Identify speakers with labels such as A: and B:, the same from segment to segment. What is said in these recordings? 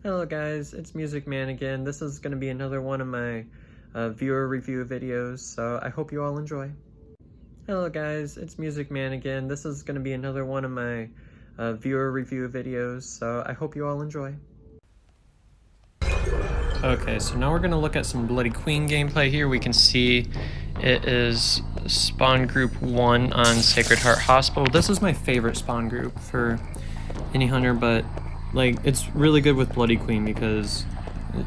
A: Hello guys, it's Music Man again. This is going to be another one of my viewer review videos, so I hope you all enjoy. Hello guys, it's Music Man again. This is going to be another one of my viewer review videos, so I hope you all enjoy. Okay, so now we're going to look at some Bloody Queen gameplay here. We can see it is spawn group 1 on Sacred Heart Hospital. This is my favorite spawn group for any hunter, but like, it's really good with Bloody Queen because,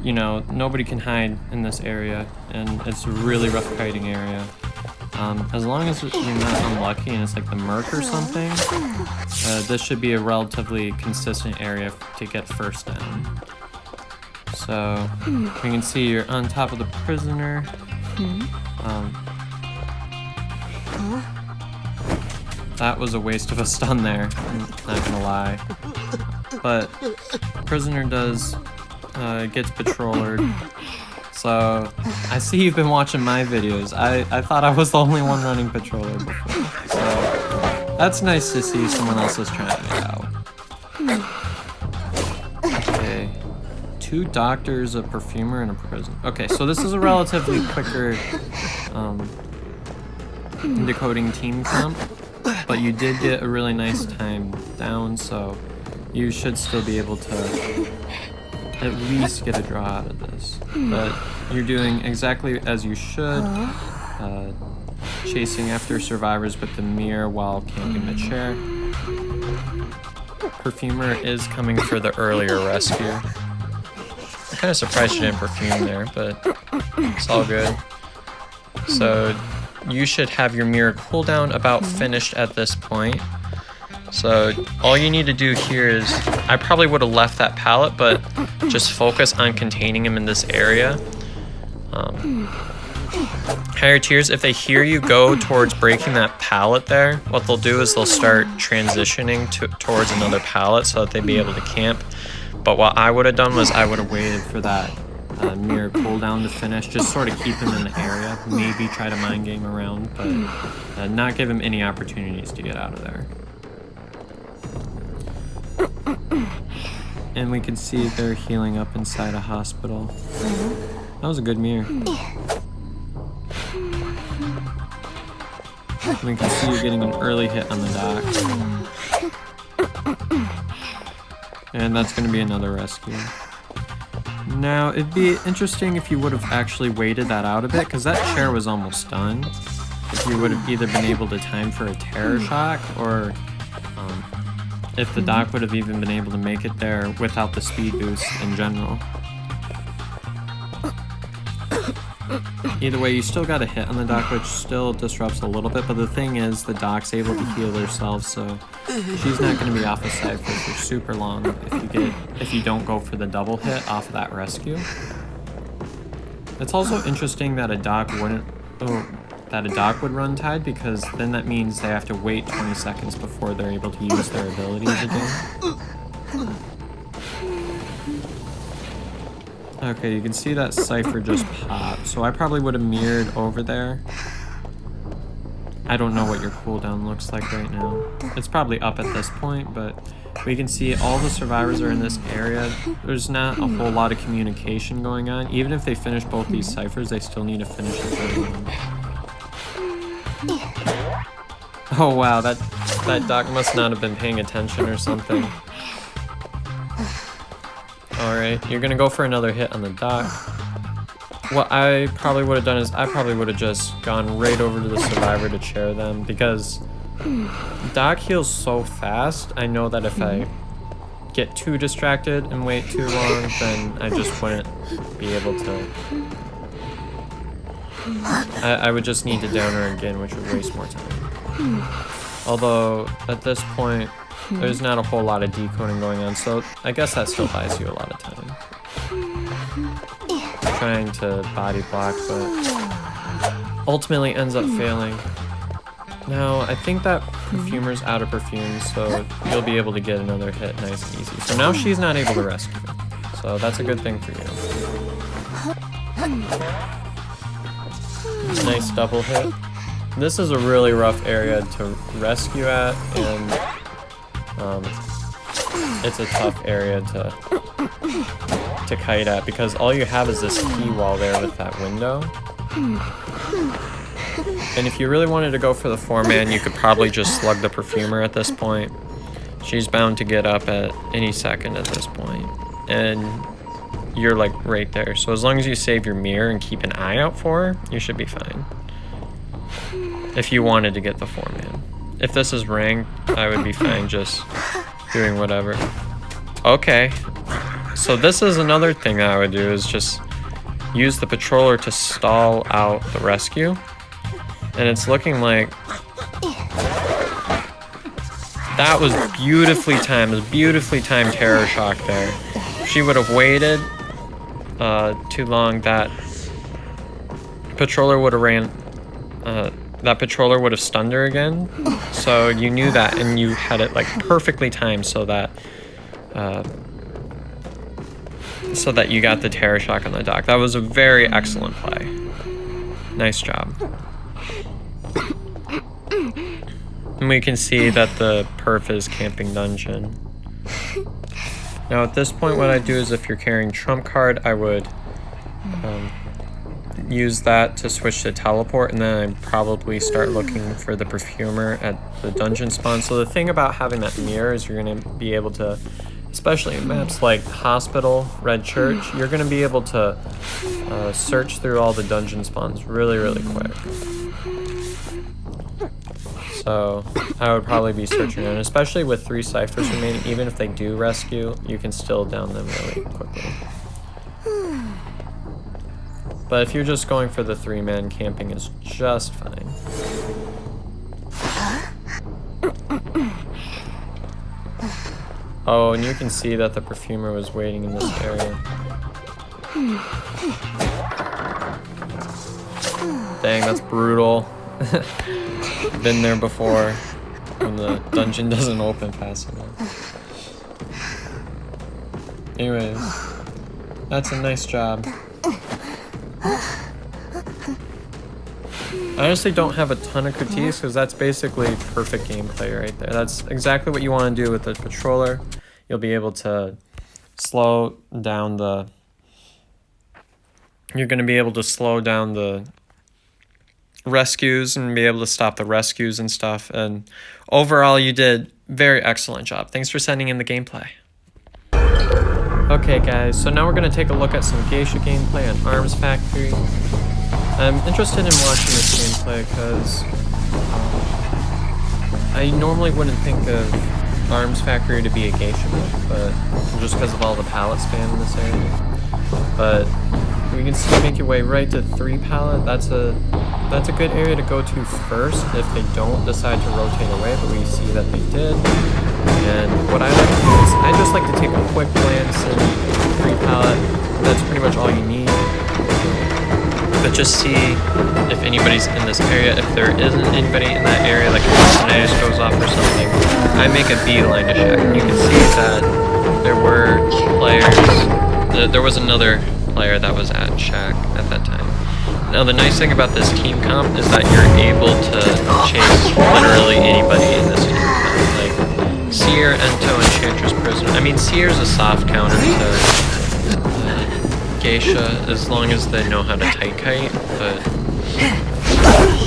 A: you know, nobody can hide in this area, and it's a really rough kiting area. As long as you're not unlucky and it's like the Merc or something, this should be a relatively consistent area to get first down. So, we can see you're on top of the prisoner. That was a waste of a stun there, I'm not gonna lie. But prisoner gets patrollered. So I see you've been watching my videos. I thought I was the only one running patroller before. So that's nice to see someone else is trying it out. Okay. 2 doctors, a perfumer, and a prison. Okay, so this is a relatively quicker decoding team comp, but you did get a really nice time down, so you should still be able to at least get a draw out of this. But you're doing exactly as you should, chasing after survivors with the mirror while camping the chair. Perfumer is coming for the earlier rescue. I'm kind of surprised you didn't perfume there, but it's all good. So you should have your mirror cooldown about finished at this point. So all you need to do here is, I probably would have left that pallet, but just focus on containing him in this area. Higher tiers, if they hear you go towards breaking that pallet there, what they'll do is they'll start transitioning towards another pallet so that they'd be able to camp. But what I would have done was I would have waited for that mirror cooldown to finish, just sort of keep him in the area, maybe try to mind game around, but not give him any opportunities to get out of there. And we can see they're healing up inside a hospital. That was a good mirror. We can see you're getting an early hit on the dock. And that's going to be another rescue. Now, it'd be interesting if you would have actually waited that out a bit, because that chair was almost done. If you would have either been able to time for a terror shock, or if the doc would have even been able to make it there without the speed boost in general. Either way, you still got a hit on the doc, which still disrupts a little bit, but the thing is, the doc's able to heal herself, so she's not going to be off the side for super long if you don't go for the double hit off of that rescue. It's also interesting that a doc would run Tide, because then that means they have to wait 20 seconds before they're able to use their abilities again. Okay, you can see that Cypher just popped, so I probably would have mirrored over there. I don't know what your cooldown looks like right now. It's probably up at this point, but we can see all the survivors are in this area. There's not a whole lot of communication going on. Even if they finish both these Cyphers, they still need to finish the third one. Oh wow, that doc must not have been paying attention or something. Alright, you're gonna go for another hit on the doc. What I probably would have done is I probably would have just gone right over to the survivor to chair them, because doc heals so fast. I know that if I get too distracted and wait too long, then I just wouldn't be able to. I would just need to down her again, which would waste more time. Although, at this point, there's not a whole lot of decoding going on, so I guess that still buys you a lot of time. Trying to body block, but ultimately ends up failing. Now, I think that perfumer's out of perfume, so you'll be able to get another hit nice and easy. So now she's not able to rescue, so that's a good thing for you. Nice double hit. This is a really rough area to rescue at, and it's a tough area to kite at, because all you have is this key wall there with that window. And if you really wanted to go for the 4-man, you could probably just slug the perfumer at this point. She's bound to get up at any second at this point. And you're like right there. So as long as you save your mirror and keep an eye out for her, you should be fine. If you wanted to get the 4-man. If this is ranked, I would be fine just doing whatever. Okay. So this is another thing that I would do, is just use the patroller to stall out the rescue. And it's looking like that was beautifully timed. It was beautifully timed terror shock there. If she would have waited too long, that patroller would have ran. That patroller would have stunned her again. So you knew that, and you had it like perfectly timed so that you got the terror shock on the dock. That was a very excellent play. Nice job. And we can see that the perf is camping dungeon. Now at this point, what I do is, if you're carrying trump card, I would use that to switch to teleport, and then I'd probably start looking for the perfumer at the dungeon spawn. So the thing about having that mirror is you're going to be able to, especially in maps like Hospital, Red Church, you're going to be able to search through all the dungeon spawns really, really quick. So I would probably be searching, and especially with 3 ciphers remaining, even if they do rescue, you can still down them really quickly. But if you're just going for the 3-man, camping is just fine. Oh, and you can see that the perfumer was waiting in this area. Dang, that's brutal. Been there before, when the dungeon doesn't open fast enough. Anyways, that's a nice job. I honestly don't have a ton of critiques, because that's basically perfect gameplay right there. That's exactly what you want to do with the patroller. You'll be able to slow down the... You're going to be able to slow down the rescues and be able to stop the rescues and stuff. And overall, you did very excellent job. Thanks for sending in the gameplay. Okay guys, so now we're going to take a look at some geisha gameplay on Arms Factory. I'm interested in watching this gameplay because I normally wouldn't think of Arms Factory to be a geisha map, but just because of all the pallet spam in this area. But we can see, make your way right to 3 pallet. That's a good area to go to first if they don't decide to rotate away, but we see that they did. And what I like to do is, I just like to take a quick glance in 3 pallet. That's pretty much all you need. But just see if anybody's in this area. If there isn't anybody in that area, like if tinnitus goes off or something, I make a beeline to Shack. You can see that there were players. There was another player that was at Shack at that time. Now the nice thing about this team comp is that you're able to chase literally anybody in this team comp. Like Seer, Ento, Enchantress, Prisoner. I mean, Seer's a soft counter to geisha, as long as they know how to tight kite, but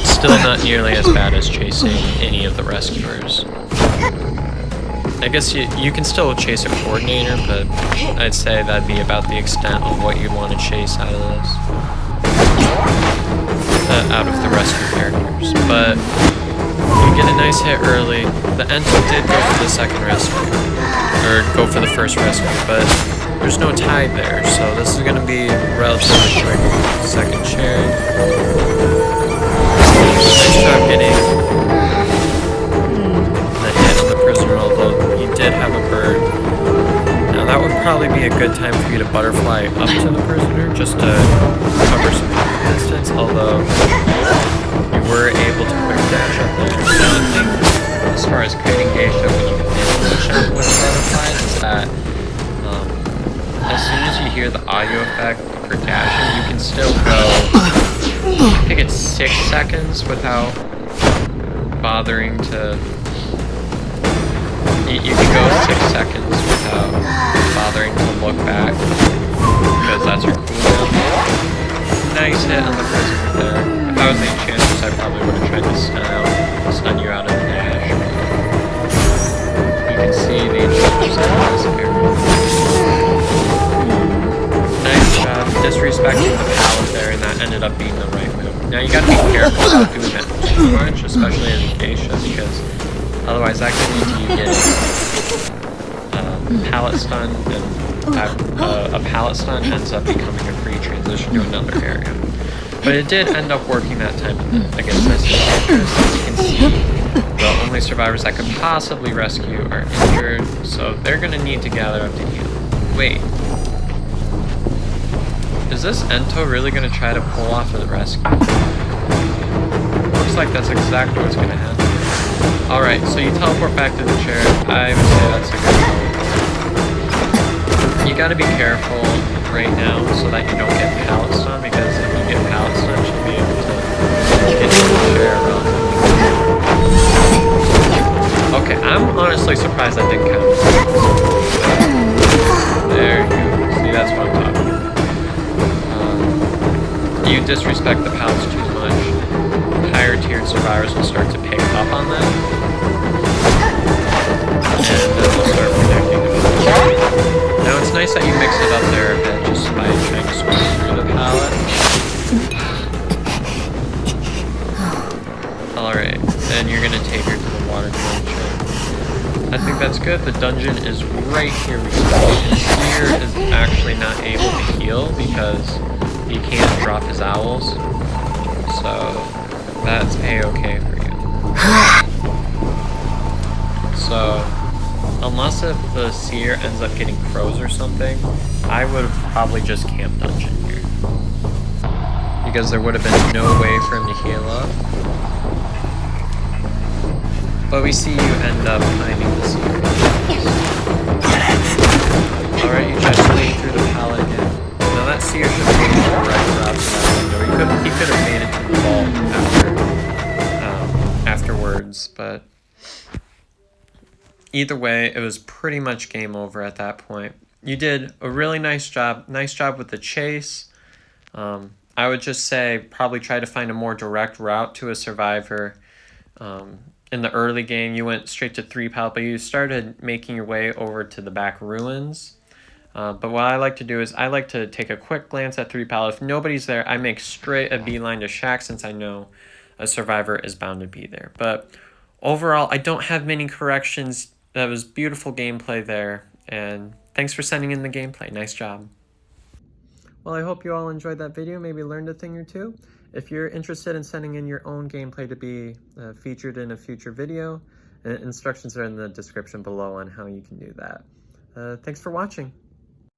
A: still not nearly as bad as chasing any of the rescuers. I guess you can still chase a coordinator, but I'd say that'd be about the extent of what you'd want to chase out of this. Out of the rescue characters. But you get a nice hit early. The Ento did go for the second rescue, or go for the first rescue, but there's no tide there, so this is going to be relatively quick. Second cherry. Nice job getting the hit on the prisoner, although he did have a bird. Now that would probably be a good time for you to butterfly up to the prisoner, just to cover some distance, although you were able to quick dash up there. Now the thing, as far as creating geisha, when you can jump with butterflies, is that as soon as you hear the audio effect for dashing, you can still go, I think it's 6 seconds without bothering to, you can go 6 seconds without bothering to look back, because that's her cooldown. Nice hit on the prisoner there. If I was the Enchantress, I probably would have tried to stun you out of the dash. You can see the Enchantress in this area. Nice job disrespecting the pallet there, and that ended up being the right move. Now you gotta be careful about doing that too much, especially in geisha, because otherwise that can lead to you getting pallet stun, and a pallet stun ends up becoming a free transition to another area. But it did end up working that time against this Enchantress. As you can see, the only survivors that could possibly rescue are injured, so they're gonna need to gather up to heal. Wait. Is this Ento really gonna try to pull off a rescue? Looks like that's exactly what's gonna happen. Alright, so you teleport back to the chair. I would say that's a good call. You gotta be careful right now so that you don't get pallet stun, because if you get pallet stun, you'll be able to get to the chair relatively. Okay, I'm honestly surprised that didn't count. There you go. See, that's what I'm talking about. You disrespect the pallets too much, higher tiered survivors will start to pick up on that, and then they'll start protecting them. Now it's nice that you mix it up there a bit just by trying to squeeze through the pallet. Alright, then you're gonna take her to the water dungeon. I think that's good. The dungeon is right here. Seer is actually not able to heal because he can't drop his owls, so that's a-okay for you. So, unless if the Seer ends up getting crows or something, I would have probably just camped dungeon here, because there would have been no way for him to heal up. But we see you end up finding the Seer. Alright, you try to swing through the pallet again. Now that Seer should have been the right route to that window. He could have made it to the vault afterwards, but either way, it was pretty much game over at that point. You did a really nice job. Nice job with the chase. I would just say probably try to find a more direct route to a survivor. In the early game, you went straight to 3 pallet, but you started making your way over to the back ruins. But what I like to do is I like to take a quick glance at 3 pallet. If nobody's there, I make straight a beeline to shack, since I know a survivor is bound to be there. But overall, I don't have many corrections. That was beautiful gameplay there, and thanks for sending in the gameplay. Nice job. Well, I hope you all enjoyed that video, maybe learned a thing or two. If you're interested in sending in your own gameplay to be featured in a future video, instructions are in the description below on how you can do that. Thanks for watching.